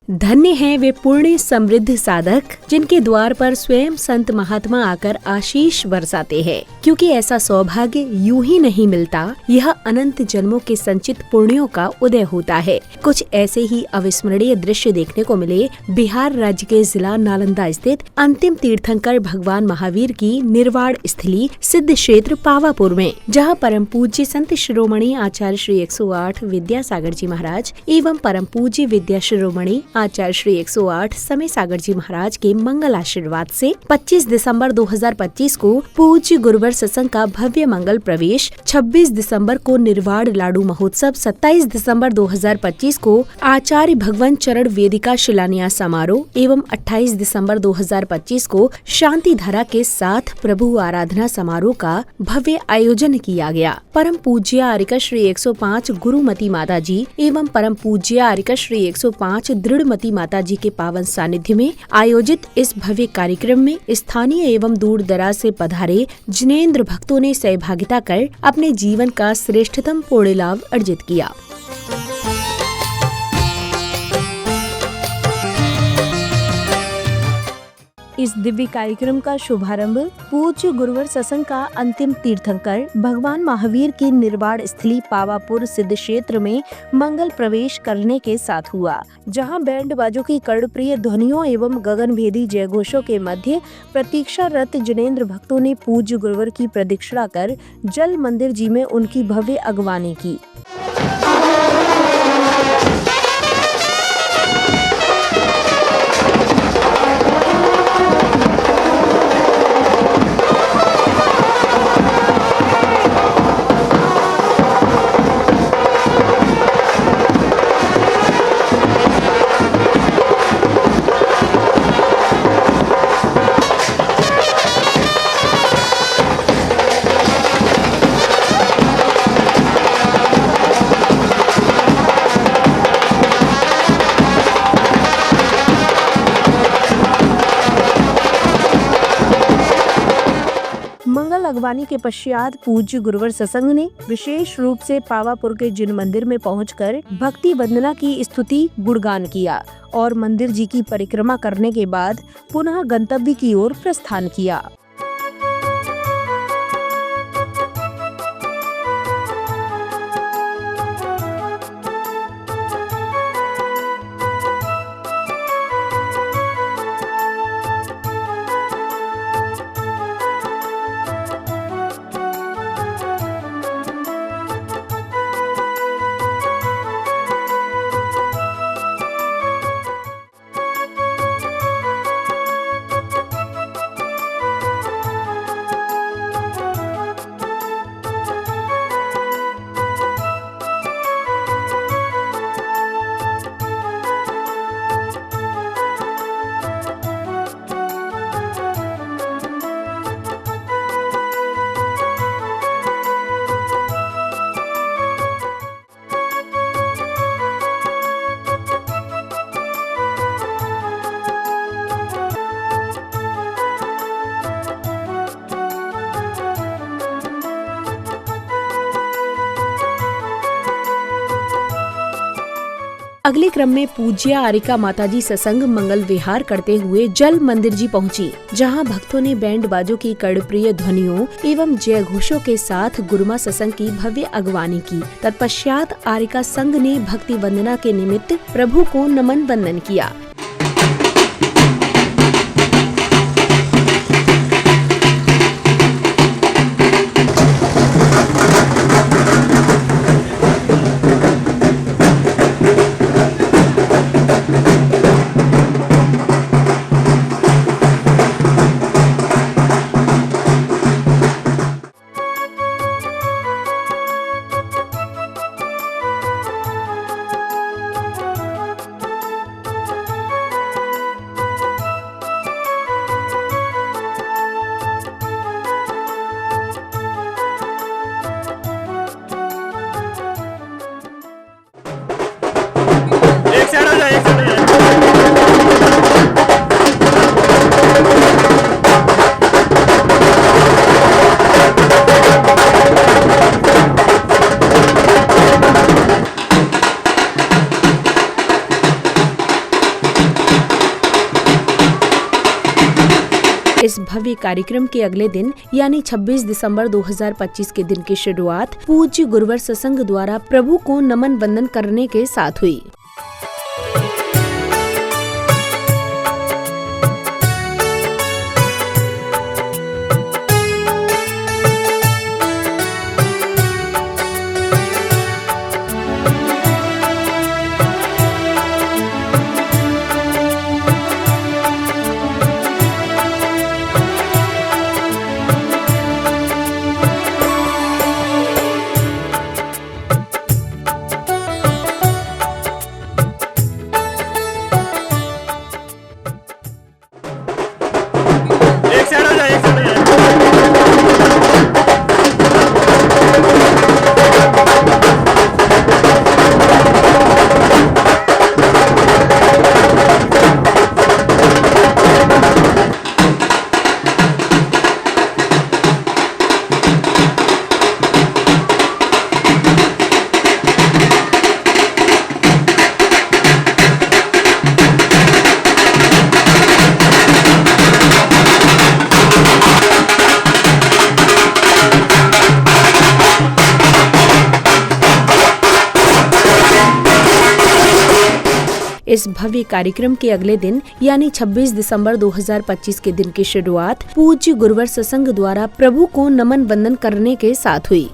धन्य हैं वे पुण्य समृद्ध साधक जिनके द्वार पर स्वयं संत महात्मा आकर आशीष बरसाते हैं, क्योंकि ऐसा सौभाग्य यूं ही नहीं मिलता। यह अनंत जन्मों के संचित पुण्यों का उदय होता है। कुछ ऐसे ही अविस्मरणीय दृश्य देखने को मिले बिहार राज्य के जिला नालंदा स्थित अंतिम तीर्थंकर भगवान महावीर की निर्वाण स्थली सिद्ध क्षेत्र पावापुर में, जहाँ परम पूज्य संत शिरोमणि आचार्य श्री 108 विद्यासागर जी महाराज एवं परम पूज्य विद्या शिरोमणि आचार्य श्री 108 समय सागर जी महाराज के मंगल आशीर्वाद से 25 दिसंबर 2025 को पूज्य गुरुवर सत्संग का भव्य मंगल प्रवेश, 26 दिसंबर को निर्वाण लाडू महोत्सव, 27 दिसंबर 2025 को आचार्य भगवंत चरण वेदिका शिलान्यास समारोह एवं 28 दिसंबर 2025 को शांति धारा के साथ प्रभु आराधना समारोह का भव्य आयोजन किया गया। परम पूज्य आर्यका श्री 105 गुरुमती माता जी एवं परम पूज्य आर्यका श्री 105 दृढ़मती माता जी के पावन सानिध्य में आयोजित इस भव्य कार्यक्रम में स्थानीय एवं दूर दराज से पधारे जिनेंद्र भक्तों ने सहभागिता कर अपने जीवन का श्रेष्ठतम पुण्य लाभ अर्जित किया। इस दिव्य कार्यक्रम का शुभारंभ पूज्य गुरुवर सत्संग का अंतिम तीर्थंकर भगवान महावीर की निर्वाण स्थली पावापुर सिद्ध क्षेत्र में मंगल प्रवेश करने के साथ हुआ, जहां बैंड बाजों की कर्णप्रिय ध्वनियों एवं गगनभेदी जयघोषों के मध्य प्रतीक्षारत जिनेंद्र भक्तों ने पूज्य गुरुवर की प्रदक्षिणा कर जल मंदिर जी में उनकी भव्य अगवानी की। मंगल अगवानी के पश्चात पूज्य गुरुवर सत्संग ने विशेष रूप से पावापुर के जिन मंदिर में पहुंचकर भक्ति वंदना की स्तुति गुणगान किया और मंदिर जी की परिक्रमा करने के बाद पुनः गंतव्य की ओर प्रस्थान किया। अगले क्रम में पूज्य आर्यका माताजी सत्संग मंगल विहार करते हुए जल मंदिर जी पहुंची, जहां भक्तों ने बैंड बाजों की कर्णप्रिय ध्वनियों एवं जय घोषों के साथ गुरुमा सत्संग की भव्य अगवानी की। तत्पश्चात आर्यका संघ ने भक्ति वंदना के निमित्त प्रभु को नमन वंदन किया। भव्य कार्यक्रम के अगले दिन यानी 26 दिसंबर 2025 के दिन की शुरुआत पूज्य गुरुवर सत्संग द्वारा प्रभु को नमन वंदन करने के साथ हुई। इस भव्य कार्यक्रम के अगले दिन यानी 26 दिसंबर 2025 के दिन की शुरुआत पूज्य गुरुवर सत्संग द्वारा प्रभु को नमन वंदन करने के साथ हुई।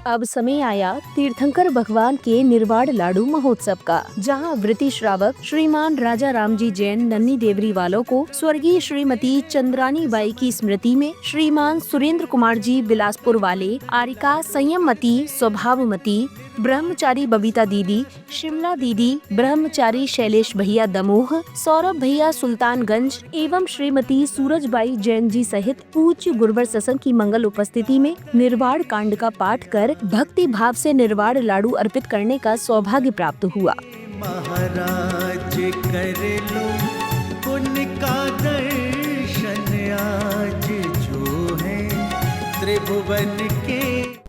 अब समय आया तीर्थंकर भगवान के निर्वाण लाडू महोत्सव का, जहां व्रती श्रावक श्रीमान राजा रामजी जैन नन्ही देवरी वालों को स्वर्गीय श्रीमती चंद्रानी बाई की स्मृति में श्रीमान सुरेंद्र कुमार जी बिलासपुर वाले, आरिका संयममती स्वभावमती, ब्रह्मचारी बबीता दीदी, शिमला दीदी, ब्रह्मचारी शैलेश भैया दमोह, सौरभ भैया सुल्तानगंज एवं श्रीमती सूरजबाई जैन जी सहित पूज्य गुरुवर सत्संग की मंगल उपस्थिति में निर्वाण कांड का पाठ कर भक्ति भाव से निर्वाण लाडू अर्पित करने का सौभाग्य प्राप्त हुआ। महाराज कर लो उनका दर्शन आज जो है त्रिभुवन के।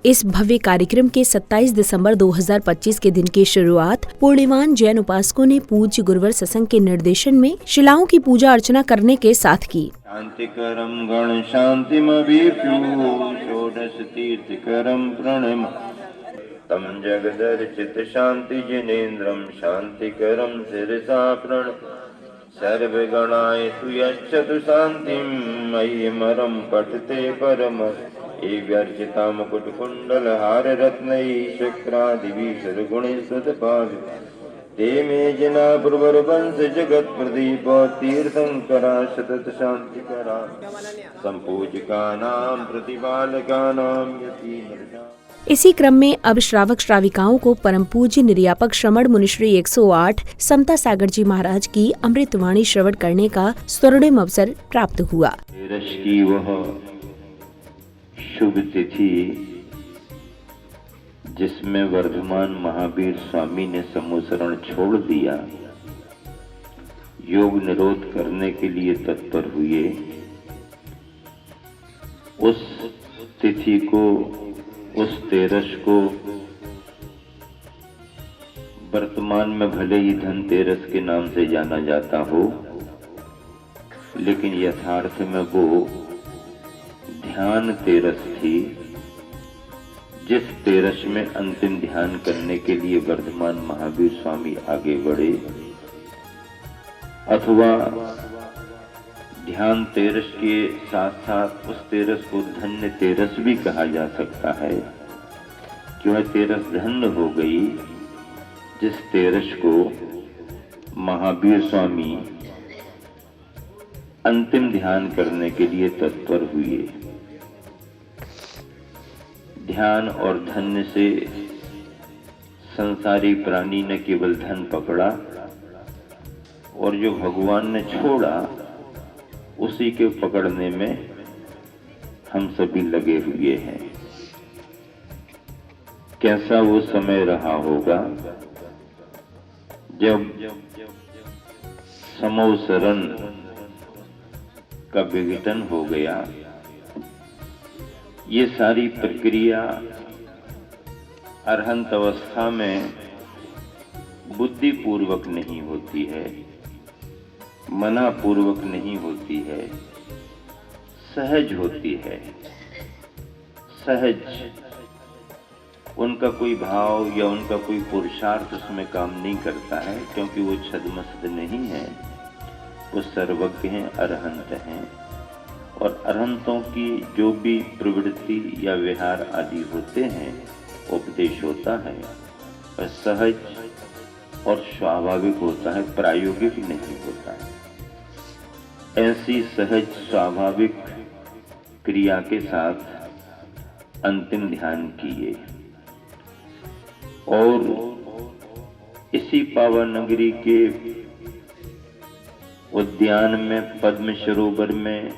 इस भव्य कार्यक्रम के 27 दिसंबर 2025 के दिन की शुरुआत पूर्णिमान जैन उपासकों ने पूज्य गुरुवर सत्संग के निर्देशन में शिलाओं की पूजा अर्चना करने के साथ की। शांतिकरम गण शांतिमभीप्यु षोडश तीर्थकरम प्रणम तम जगदर्चित शांति जिनेन्द्रम शांतिकरम शिरसा प्रण सर्वगणाय सुयच्छतु शांतिं मय्यमरं पठते परम एव्यर्चिता मुकुटकुण्डल हार रत्नैः शुक्रादिभिः सर्वगुणैस्तुतपावि ते मे जना प्रवरवंश जगत् प्रदीप तीर्थंकरा सतत शांतिकरा संपूजकानां प्रतिपालकानां यतीन्द्रजा। इसी क्रम में अब श्रावक श्राविकाओं को परम पूज्य निर्यापक श्रमण मुनिश्री 108 समता सागर जी महाराज की अमृतवाणी श्रवण करने का स्वर्णिम अवसर प्राप्त हुआ। तेरस की वह शुभ तिथि जिसमें वर्धमान महावीर स्वामी ने समूसरण छोड़ दिया, योग निरोध करने के लिए तत्पर हुए, उस तिथि को, उस तेरस को वर्तमान में भले ही धनतेरस के नाम से जाना जाता हो, लेकिन यथार्थ में वो ध्यान तेरस थी, जिस तेरस में अंतिम ध्यान करने के लिए वर्धमान महावीर स्वामी आगे बढ़े, अथवा ध्यान तेरस के साथ साथ उस तेरस को धन्य तेरस भी कहा जा सकता है कि वह तेरस धन्य हो गई जिस तेरस को महावीर स्वामी अंतिम ध्यान करने के लिए तत्पर हुए। ध्यान और धन्य से संसारी प्राणी ने केवल धन पकड़ा और जो भगवान ने छोड़ा उसी के पकड़ने में हम सभी लगे हुए हैं। कैसा वो समय रहा होगा जब समोसरण का विघटन हो गया, ये सारी प्रक्रिया अरहंत अवस्था में बुद्धि पूर्वक नहीं होती है, मना पूर्वक नहीं होती है, सहज होती है। सहज, उनका कोई भाव या उनका कोई पुरुषार्थ उसमें काम नहीं करता है, क्योंकि वो छद्मस्त नहीं है, वो सर्वज्ञ हैं, अरहंत हैं। और अरहंतों की जो भी प्रवृत्ति या विहार आदि होते हैं, उपदेश होता है, वह सहज और स्वाभाविक होता है, प्रायोगिक नहीं होता है। ऐसी सहज स्वाभाविक क्रिया के साथ अंतिम ध्यान किए और इसी पावन नगरी के उद्यान में पद्म सरोवर में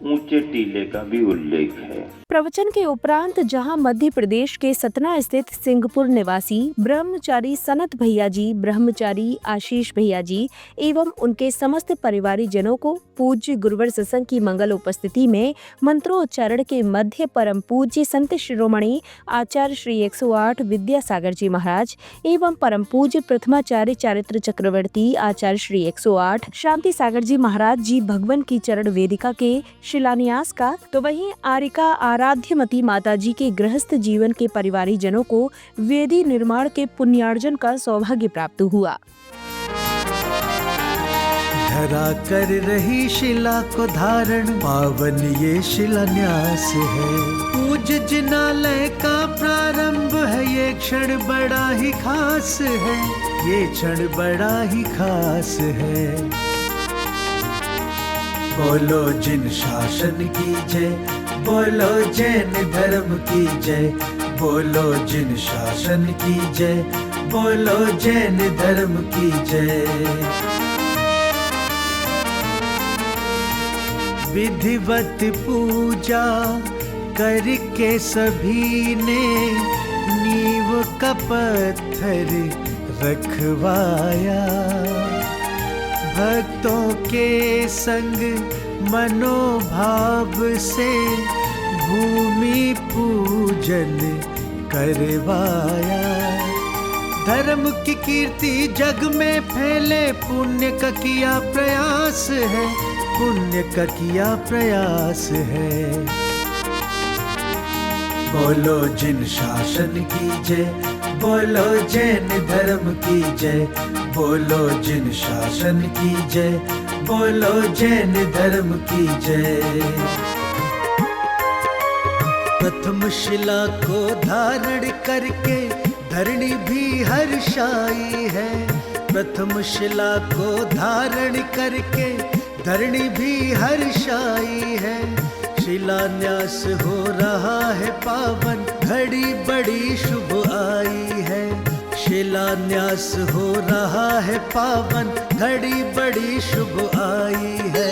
ऊंचे टीले का भी उल्लेख है। प्रवचन के उपरांत जहां मध्य प्रदेश के सतना स्थित सिंहपुर निवासी ब्रह्मचारी सनत भैया जी, ब्रह्मचारी आशीष भैया जी एवं उनके समस्त परिवारी जनों को पूज्य गुरुवर सत्संग की मंगल उपस्थिति में मंत्रोच्चारण के मध्य परम पूज्य संत शिरोमणि आचार्य श्री 108 विद्यासागर जी महाराज एवं परम पूज्य प्रथमाचार्य चारित्र चक्रवर्ती आचार्य श्री 108 शांति सागर जी महाराज जी भगवान की चरण वेदिका के शिलान्यास का, तो वहीं आरिका आराध्यमती माता जी के गृहस्थ जीवन के परिवारी जनों को वेदी निर्माण के पुण्यार्जन का सौभाग्य प्राप्त हुआ। धरा कर रही शिला को धारण, पावन ये शिलान्यास है। पूज जिनालय का प्रारंभ है, ये क्षण बड़ा ही खास है, ये क्षण बड़ा ही खास है। बोलो जिन शासन की जय, बोलो जैन धर्म की जय, बोलो जिन शासन की जय, बोलो जैन धर्म की जय। विधिवत पूजा करके सभी ने नींव का पत्थर रखवाया। भक्तों के संग मनोभाव से भूमि पूजन करवाया। धर्म की कीर्ति जग में फैले, पुण्य का किया प्रयास है, पुण्य का किया प्रयास है। बोलो जिन शासन की जय, बोलो जैन धर्म की जय, बोलो जिन शासन की जय, बोलो जैन धर्म की जय। प्रथम शिला को धारण करके धरणी भी हर्षाई है। प्रथम शिला को धारण करके धरणी भी हर्षाई है। शिलान्यास हो रहा है पावन, घड़ी बड़ी शुभ आई है। शिलान्यास हो रहा है पावन, घड़ी बड़ी शुभ आई है।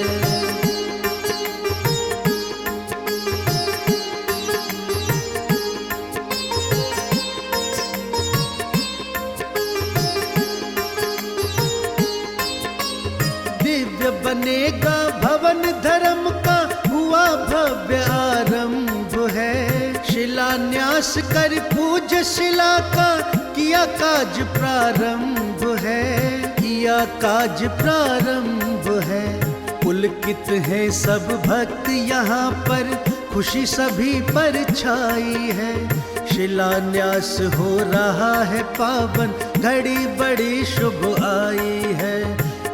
दिव्य बनेगा भवन धर्म का, हुआ भव्य आरंभ है। शिलान्यास कर पूज शिला का, किया काज प्रारंभ है, किया काज प्रारंभ है। पुलकित है सब भक्त यहाँ पर, खुशी सभी पर छाई है। शिलान्यास हो रहा है पावन, घड़ी बड़ी शुभ आई है।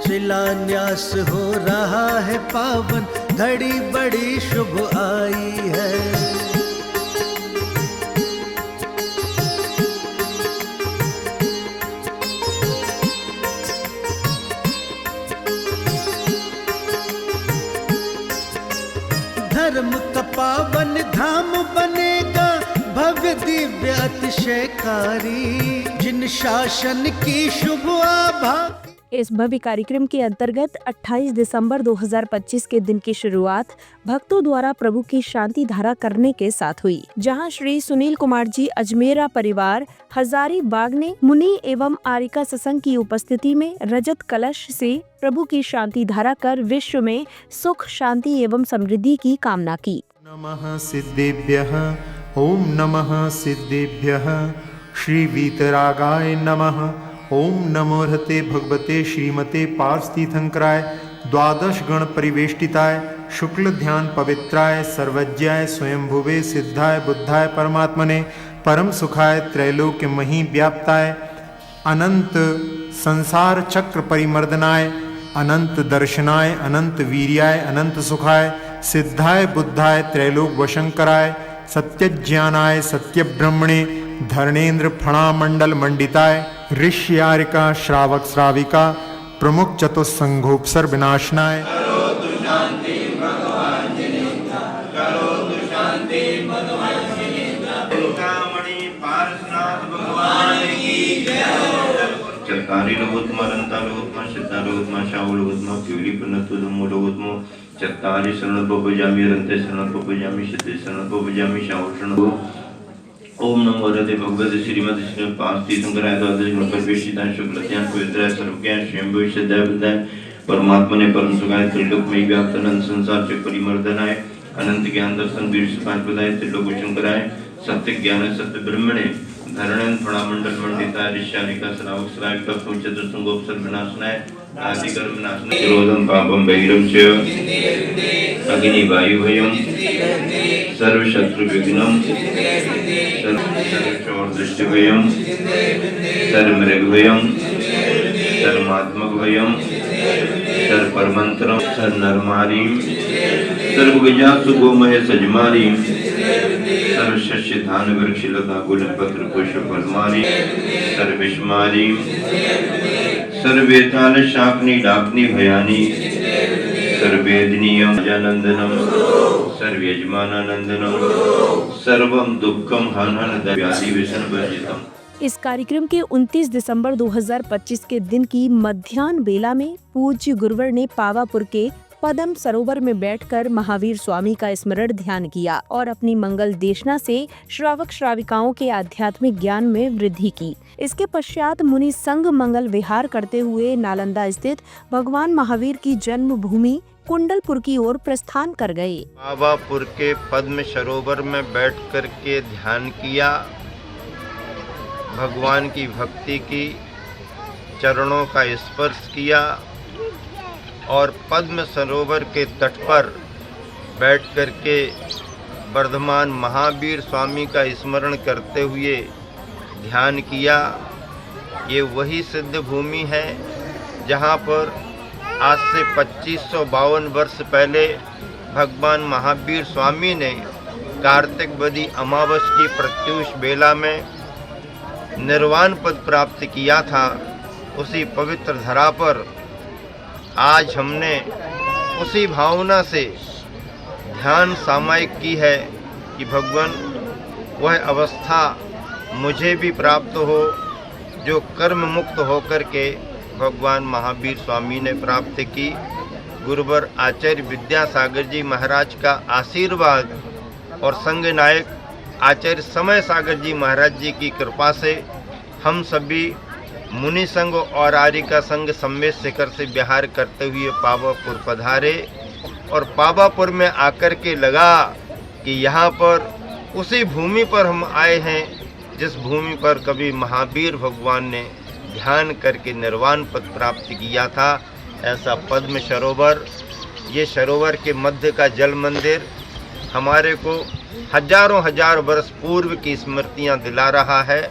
शिलान्यास हो रहा है पावन, घड़ी बड़ी शुभ आई है। धर्म का पावन धाम बनेगा, भव्य दिव्य अतिशयकारी, जिन शासन की शुभ आभा। इस भव्य कार्यक्रम के अंतर्गत 28 दिसंबर 2025 के दिन की शुरुआत भक्तों द्वारा प्रभु की शांति धारा करने के साथ हुई, जहां श्री सुनील कुमार जी अजमेरा परिवार हजारीबाग ने मुनि एवं आरिका सत्संग की उपस्थिति में रजत कलश से प्रभु की शांति धारा कर विश्व में सुख, शांति एवं समृद्धि की कामना की। नमः सिद्धेभ्यः, ओम नमः सिद्धेभ्यः, श्री वीतरागाय नमः, ओम नमो हते भगवते श्रीमते पार्षतीर्थंकराय द्वादश गण परिवेष्टिताय शुक्ल ध्यान पवित्राय सर्वज्ञाय स्वयंभुवे सिद्धाय बुद्धाय परमात्मने परम सुखाय त्रैलोक्य मही व्याप्ताय अनंत संसार चक्र परिमर्दनाय अनंत दर्शनाय अनंत वीर्याय अनंत सुखाय सिद्धाय बुद्धाय त्रैलोक वशंकराय सत्यज्ञानाय सत्यब्रह्मणे धर्णेन्द्र फणामंडल मंडिताय ऋष्यारिका श्रावक श्राविका प्रमुख चतुस्संघोपसर विनाशनाय चत्तारि लोकोत्तम अनंता लोकोत्तम शता लोकोत्तम शाहु लोकोत्तम केवली पुनत्तुधम्मो लोकोत्तम चत्तारि शरणोपजामि अनंते शरणोपजामि शते शरणोपजामि शाहु शरणो ओम नमो हृदय भगवते श्रीमद श्री पार्षतीर्थंकराय द्वादश गण परिवेष्टिताय शुक्ल ध्यान पवित्राय सर्वज्ञाय स्वयंभुवे सिद्धाय बुद्धाय परमात्मने परम सुखाय त्रिलोकमयी व्याप्त अनंत संसार चक्र परिमर्दनाय अनंत ज्ञान दर्शन वीर सुखाय प्रदाय त्रिलोक वशंकराय सत्य ज्ञान सत्य ब्रह्मणे धरणन फणामंडल मंडिताय ऋष्यानिका श्रावक श्राविका प्रमुख चतुस्संघोपसर विनाशनाय आदि कर्म विनाशनाय निरोधम पापम बहिरम च अग्नि वायु भयम सर्व शत्रु विघ्नम सर्व चोर दृष्टि भयम सर्व मृग भयम सर्वात्मक भयम सर्व परमंत्रम सर्व नरमारीम सर्व गजा सुगोमय सजमारीम सर्व शस्य धान वृक्ष लता गुल पत्र पुष्प फलमारी सर्व विषमारी सर्वेताल शाकनी डाकनी भयानी सर्वेदनीयम जानंदनम सर्वयजमानानंदनम सर्वम दुःखम हनन व्याधि व्यसन वर्जितम। इस कार्यक्रम के 29 दिसंबर 2025 के दिन की मध्याह्न बेला में पूज्य गुरुवर ने पावापुर के पद्म सरोवर में बैठकर महावीर स्वामी का स्मरण ध्यान किया और अपनी मंगल देशना से श्रावक श्राविकाओं के आध्यात्मिक ज्ञान में वृद्धि की। इसके पश्चात मुनि संग मंगल विहार करते हुए नालंदा स्थित भगवान महावीर की जन्म भूमि कुंडलपुर की ओर प्रस्थान कर गए। पावापुर के पद्म सरोवर में बैठ कर के ध्यान किया, भगवान की भक्ति की, चरणों का स्पर्श किया और पद्म सरोवर के तट पर बैठ कर के वर्धमान महावीर स्वामी का स्मरण करते हुए ध्यान किया। ये वही सिद्ध भूमि है जहाँ पर आज से 2552 वर्ष पहले भगवान महावीर स्वामी ने कार्तिक बदी अमावस की प्रत्यूष बेला में निर्वाण पद प्राप्त किया था। उसी पवित्र धरा पर आज हमने उसी भावना से ध्यान सामायिक की है कि भगवान वह अवस्था मुझे भी प्राप्त हो जो कर्म मुक्त होकर के भगवान महावीर स्वामी ने प्राप्त की। गुरुवर आचार्य विद्यासागर जी महाराज का आशीर्वाद और संघ नायक आचार्य समय सागर जी महाराज जी की कृपा से हम सभी मुनि संघ और आर्यिका संघ सम्मेत शिखर से विहार करते हुए पावापुर पधारे और पावापुर में आकर के लगा कि यहाँ पर उसी भूमि पर हम आए हैं जिस भूमि पर कभी महावीर भगवान ने ध्यान करके निर्वाण पद प्राप्त किया था। ऐसा पद्म सरोवर, ये सरोवर के मध्य का जल मंदिर हमारे को हजारों हजार वर्ष पूर्व की स्मृतियाँ दिला रहा है।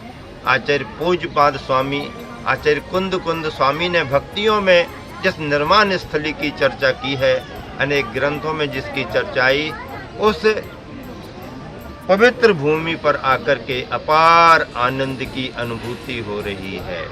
आचार्य पूज्यपाद स्वामी आचार्य कुंद स्वामी ने भक्तियों में जिस निर्माण स्थली की चर्चा की है, अनेक ग्रंथों में जिसकी चर्चा आई, उस पवित्र भूमि पर आकर के अपार आनंद की अनुभूति हो रही है।